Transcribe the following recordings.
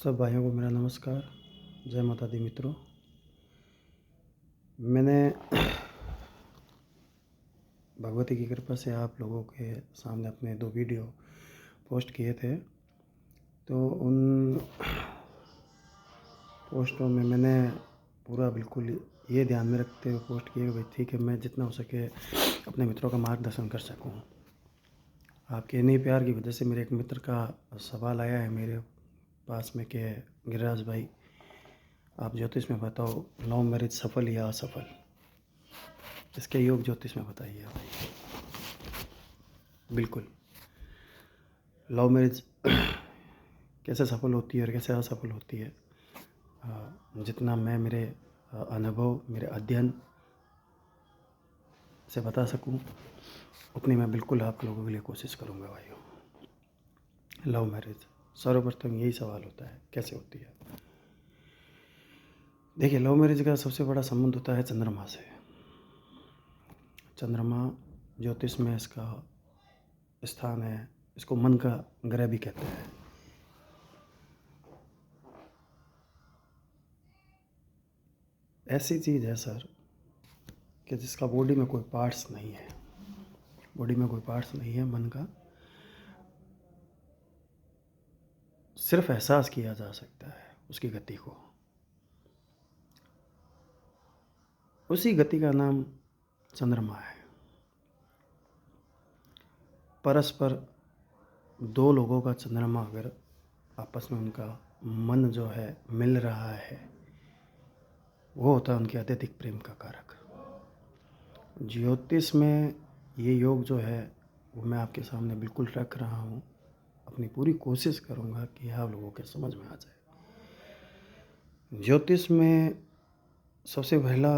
सब भाइयों को मेरा नमस्कार। जय माता दी मित्रों। मैंने भगवती की कृपा से आप लोगों के सामने अपने 2 वीडियो पोस्ट किए थे। तो उन पोस्टों में मैंने पूरा बिल्कुल ये ध्यान में रखते हुए पोस्ट किए हुए थी कि मैं जितना हो सके अपने मित्रों का मार्गदर्शन कर सकूं। आपके इन्हीं प्यार की वजह से मेरे एक मित्र का सवाल आया है मेरे पास में कि गिरिराज भाई, आप ज्योतिष में बताओ, लव मैरिज सफल या असफल? इसके योग ज्योतिष में बताइए भाई। बिल्कुल, लव मैरिज कैसे सफल होती है और कैसे असफल होती है, जितना मैं मेरे अनुभव, मेरे अध्ययन से बता सकूं, उतनी मैं बिल्कुल आप लोगों के लिए कोशिश करूंगा भाइयों। लव मैरिज, सर्वप्रथम यही सवाल होता है, कैसे होती है? देखिए, लव मैरिज का सबसे बड़ा संबंध होता है चंद्रमा से। चंद्रमा ज्योतिष में इसका स्थान है, इसको मन का ग्रह भी कहते हैं। ऐसी चीज़ है सर कि जिसका बॉडी में कोई पार्ट्स नहीं है, बॉडी में कोई पार्ट्स नहीं है। मन का सिर्फ एहसास किया जा सकता है उसकी गति को। उसी गति का नाम चंद्रमा है। परस्पर 2 लोगों का चंद्रमा अगर आपस में उनका मन जो है मिल रहा है, वो होता है उनके अत्यधिक प्रेम का कारक। ज्योतिष में ये योग जो है वो मैं आपके सामने बिल्कुल रख रहा हूँ। अपनी पूरी कोशिश करूँगा कि आप लोगों के समझ में आ जाए। ज्योतिष में सबसे पहला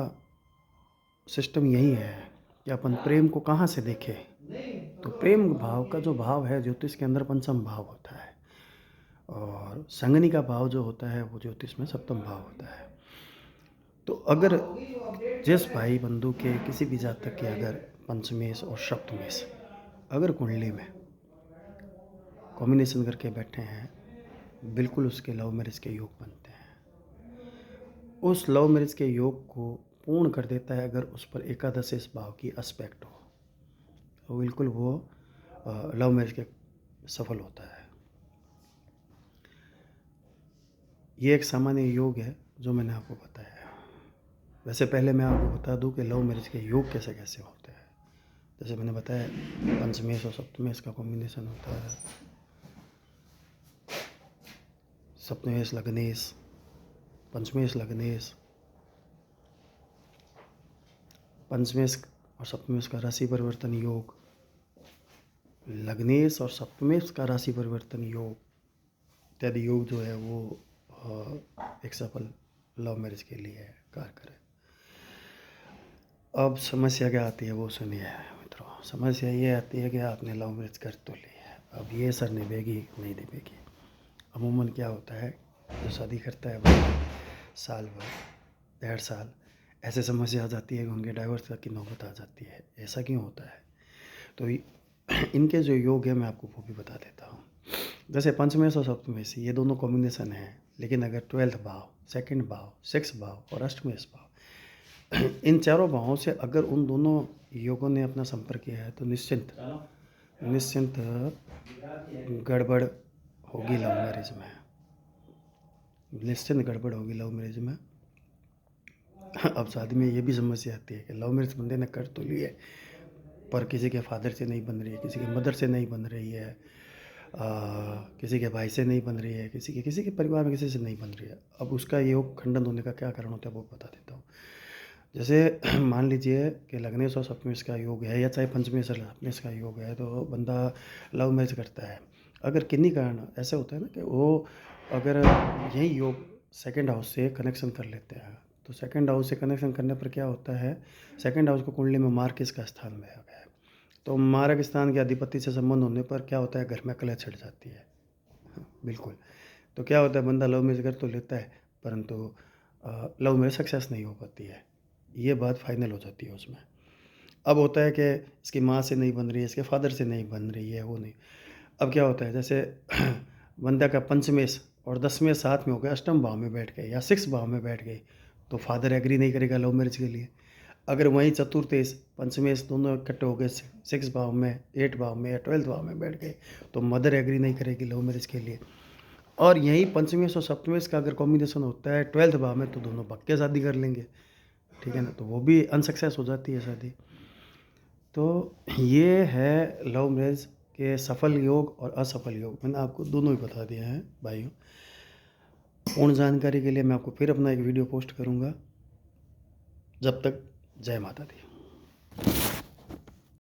सिस्टम यही है कि अपन प्रेम को कहाँ से देखें। तो प्रेम भाव का जो भाव है ज्योतिष के अंदर पंचम भाव होता है, और संगनी का भाव जो होता है वो ज्योतिष में सप्तम भाव होता है। तो अगर जिस भाई बंधु के किसी भी जातक के अगर पंचमेश और सप्तमेश अगर कुंडली में कॉम्बिनेशन करके बैठे हैं, बिल्कुल उसके लव मैरिज के योग बनते हैं। उस लव मैरिज के योग को पूर्ण कर देता है अगर उस पर एकादश भाव की एस्पेक्ट हो, तो बिल्कुल वो लव मैरिज के सफल होता है। ये एक सामान्य योग है जो मैंने आपको बताया है। वैसे पहले मैं आपको बता दूं कि लव मैरिज के योग कैसे कैसे होते हैं। जैसे मैंने बताया, पंचमेश और सप्तमेश का कॉम्बिनेशन होता है। सप्तमेश लग्नेश, पंचमेश लग्नेश, पंचमेश और सप्तमेश का राशि परिवर्तन योग, लग्नेश और सप्तमेश का राशि परिवर्तन योग इत्यादि योग जो है वो एक सफल लव मैरिज के लिए कारगर है। अब समस्या क्या आती है वो सुनिए मित्रों। समस्या ये आती है कि आपने लव मैरिज कर तो ली है, अब ये सर निभेगी नहीं निभेगी। अमूमन क्या होता है, जो शादी करता है वो साल भर 1.5 साल ऐसे समस्या आ जाती है कि उनके डाइवोर्स तक की नौबत आ जाती है। ऐसा क्यों होता है? तो इनके जो योग है मैं आपको वो भी बता देता हूँ। जैसे पंचमेश और सप्तमेश ये दोनों कॉम्बिनेशन है, लेकिन अगर 12th भाव, 2nd भाव, 6th भाव और अष्टमेश भाव, इन चारों भावों से अगर उन दोनों योगों ने अपना संपर्क किया है तो निश्चिंत गड़बड़ होगी लव मैरिज में, निश्चिंत गड़बड़ होगी लव मैरिज में। अब शादी में ये भी समस्या आती है कि लव मैरिज बंदे ने कर तो ली है, पर किसी के फादर से नहीं बन रही है, किसी के मदर से नहीं बन रही है, किसी के भाई से नहीं बन रही है, किसी के परिवार में किसी से नहीं बन रही है। अब उसका योग खंडन होने का क्या कारण होता है वो बता देता हूँ। जैसे मान लीजिए कि लग्नेश और सप्तमेश का योग है, या चाहे पंचमेश और सप्तमेश का योग है, तो बंदा लव मैरिज करता है। अगर किन्हीं कारण ऐसे होता है ना कि वो अगर यही योग 2nd हाउस से कनेक्शन कर लेते हैं, तो 2nd हाउस से कनेक्शन करने पर क्या होता है, 2nd हाउस को कुंडली में मार्ग का स्थान में आ गया है। तो मार्ग स्थान के अधिपति से संबंध होने पर क्या होता है, घर में कलह छिड़ जाती है। बिल्कुल। तो क्या होता है, बंदा लव मैरिज कर तो लेता है, परंतु लव मैरिज सक्सेस नहीं हो पाती है। ये बात फाइनल हो जाती है उसमें। अब होता है कि इसकी माँ से नहीं बन रही है, इसके फादर से नहीं बन रही है, वो नहीं। अब क्या होता है, जैसे बंदा का पंचमेश और 10वें साथ में हो गए, अष्टम भाव में बैठ गए या 6 भाव में बैठ गए, तो फादर एग्री नहीं करेगा लव मैरिज के लिए। अगर वहीं चतुर्थेश पंचमेश दोनों इकट्ठे हो गए 6 भाव में, 8 भाव में या 12th भाव में बैठ गए, तो मदर एग्री नहीं करेगी लव मैरिज के लिए। और यहीं पंचमेश और सप्तमेश का अगर कॉम्बिनेशन होता है 12th भाव में, तो दोनों पक्के शादी कर लेंगे, ठीक है ना, तो वो भी अनसक्सेस हो जाती है शादी। तो ये है लव मैरिज के सफल योग और असफल योग, मैंने आपको दोनों ही बता दिए हैं भाइयों। पूर्ण जानकारी के लिए मैं आपको फिर अपना एक वीडियो पोस्ट करूँगा। जब तक जय माता दी।